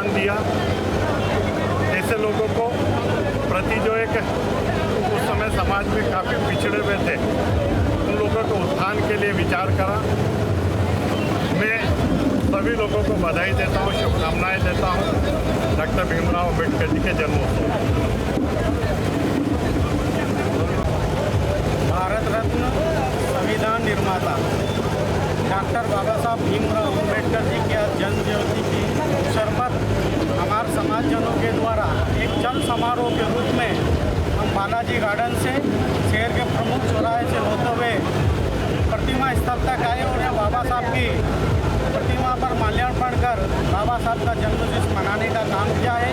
योगदान दिया, ऐसे लोगों को प्रति जो एक उस समय समाज में काफ़ी पिछड़े हुए थे, उन लोगों के उत्थान के लिए विचार करा। मैं सभी लोगों को बधाई देता हूँ, शुभकामनाएं देता हूँ डॉक्टर भीमराव अम्बेडकर जी के जन्मोत्सव। भारत रत्न संविधान निर्माता डॉक्टर बाबा साहब भीमराव अम्बेडकर जी के जन्म जयंती की अवसर पर हमारे समाजजनों के द्वारा एक जल समारोह के रूप में हम बालाजी गार्डन से शहर के प्रमुख चौराहे से होते हुए प्रतिमा स्थल तक आए और यहाँ बाबा साहब की प्रतिमा पर माल्यार्पण कर बाबा साहब का जन्मदिवस मनाने का काम किया है।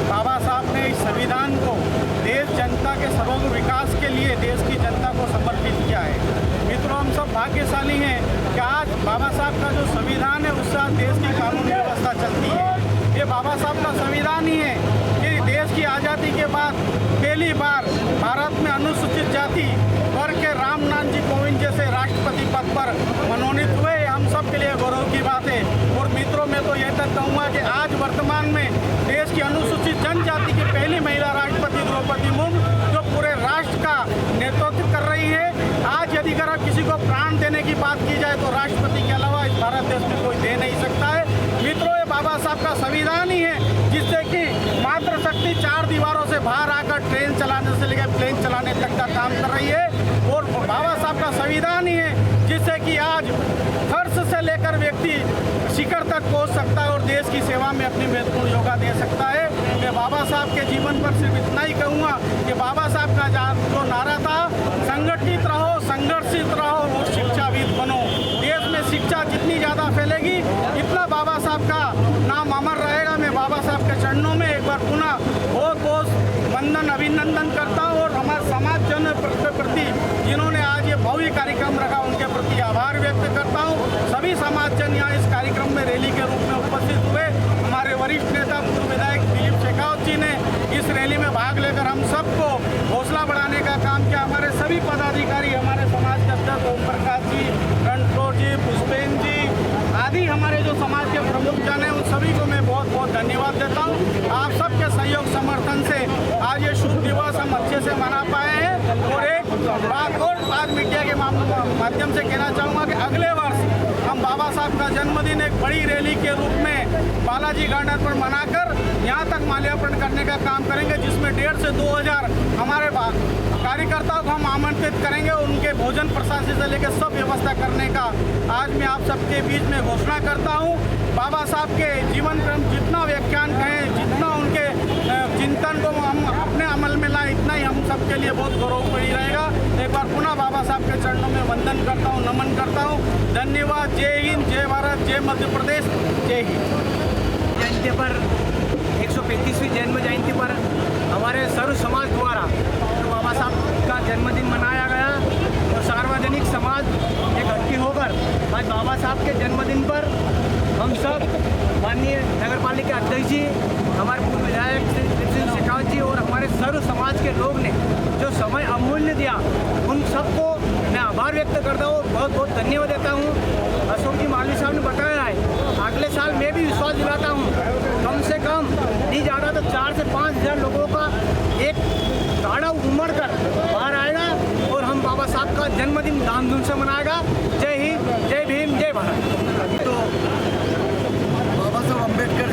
बाबा साहब ने इस संविधान को देश जनता के सर्वोत्तम विकास के लिए देश की जनता को समर्पित किया है। मित्रों, हम सब भाग्यशाली हैं कि आज बाबा साहब का जो संविधान है उससे आज देश की कानून व्यवस्था चलती है। ये बाबा साहब का संविधान ही है कि देश की आज़ादी के बाद पहली बार भारत में अनुसूचित जाति वर्ग के रामनाथ जी कोविंद जैसे राष्ट्रपति पद पर मनोनीत हुए। हम सब के लिए गौरव की बात है। और मित्रों, मैं तो यह तक कहूँगा कि आज वर्तमान में देश की अनुसूचित जनजाति की पहली महिला राष्ट्रपति द्रौपदी मुर्मू जो पूरे राष्ट्र का नेतृत्व कर रही है। आज यदि अगर किसी को प्राण देने की बात की जाए तो राष्ट्रपति के अलावा इस भारत देश में कोई दे नहीं सकता है। मित्रों, ये बाबा साहब का संविधान ही है जिससे कि मातृशक्ति चार दीवारों से बाहर आकर ट्रेन चलाने से लेकर प्लेन चलाने तक का काम कर रही है। और बाबा साहब का संविधान ही है जिससे कि आज फर्श से लेकर व्यक्ति शिखर तक पहुंच सकता है और देश की सेवा में अपनी महत्वपूर्ण योगदान दे सकता है। मैं बाबा साहब के जीवन पर सिर्फ इतना ही कहूँगा कि बाबा साहब का जो नारा था, संगठित रहो, संघर्षित रहो और शिक्षाविद बनो। देश में शिक्षा जितनी ज़्यादा फैलेगी इतना बाबा साहब का नाम अमर रहेगा। मैं बाबा साहब के चरणों में एक बार पुनः बहुत बहुत वंदन अभिनंदन करता हूँ और हमारे समाज जन के प्रति जिन्होंने आज ये भव्य कार्यक्रम रखा उनके प्रति आभार व्यक्त करता हूँ। सभी समाज जन यहाँ इस कार्यक्रम में रैली के रूप में उपस्थित हुए। हमारे वरिष्ठ नेता पूर्व विधायक दिलीप शेखावत जी ने इस रैली में भाग लेकर हम सबको हौसला बढ़ाने का काम किया। हमारे सभी पदाधिकारी, हमारे समाज के अध्यक्ष ओम प्रकाश जी, रणछोड़ जी, पुष्पेन जी आदि हमारे जो समाज के प्रमुख जन हैं उन सभी को मैं बहुत बहुत धन्यवाद देता हूँ। आप सबके सहयोग समर्थन से आज ये शुभ दिवस हम अच्छे से मना पाए हैं। और एक बात और आज मीडिया के माध्यम से कहना चाहूँगा कि अगले वर्ष हम बाबा साहब का जन्मदिन एक बड़ी रैली के रूप में बालाजी गार्डन पर मनाकर यहाँ तक माल्यार्पण करने का काम करेंगे, जिसमें 1,500 से 2,000 हमारे कार्यकर्ताओं को हम आमंत्रित करेंगे। उनके भोजन प्रसाद से लेकर सब व्यवस्था करने का आज मैं आप सबके बीच में घोषणा करता हूँ। बाबा साहब के जीवन पर हम जितना व्याख्यान कहें, जितना उनके चिंतन को हम अपने अमल में लाएं, इतना ही हम सबके लिए बहुत गौरवपूर्ण रहेगा। एक बार पुनः बाबा साहब के चरणों में वंदन करता हूँ, नमन करता हूँ। धन्यवाद। जय हिंद, जय भारत, जय मध्य प्रदेश, जय हिंद। जयंती पर 135वीं जन्म जयंती पर हमारे सर्व समाज द्वारा तो बाबा साहब का जन्मदिन मनाया गया और सार्वजनिक समाज इकट्ठी होकर आज बाबा साहब के जन्मदिन पर हम सब माननीय नगर पालिका अध्यक्ष जी, हमारे पूर्व विधायक श्री शेखावत जी और हमारे सर्व समाज के लोग ने जो समय अमूल्य दिया उन सबको मैं आभार व्यक्त करता हूँ, बहुत बहुत धन्यवाद देता हूँ। अशोक जी मालवी साहब ने बताया है, अगले साल मैं भी विश्वास दिलाता हूँ कम से कम नहीं ज़्यादा तो 4,000 से 5,000 लोगों का एक गाड़ा उमड़ कर बाहर आएगा और हम बाबा साहब का जन्मदिन धामधूम से मनाएगा। जय हिंद, जय भीम, जय भारत। तो बाबा साहब अम्बेडकर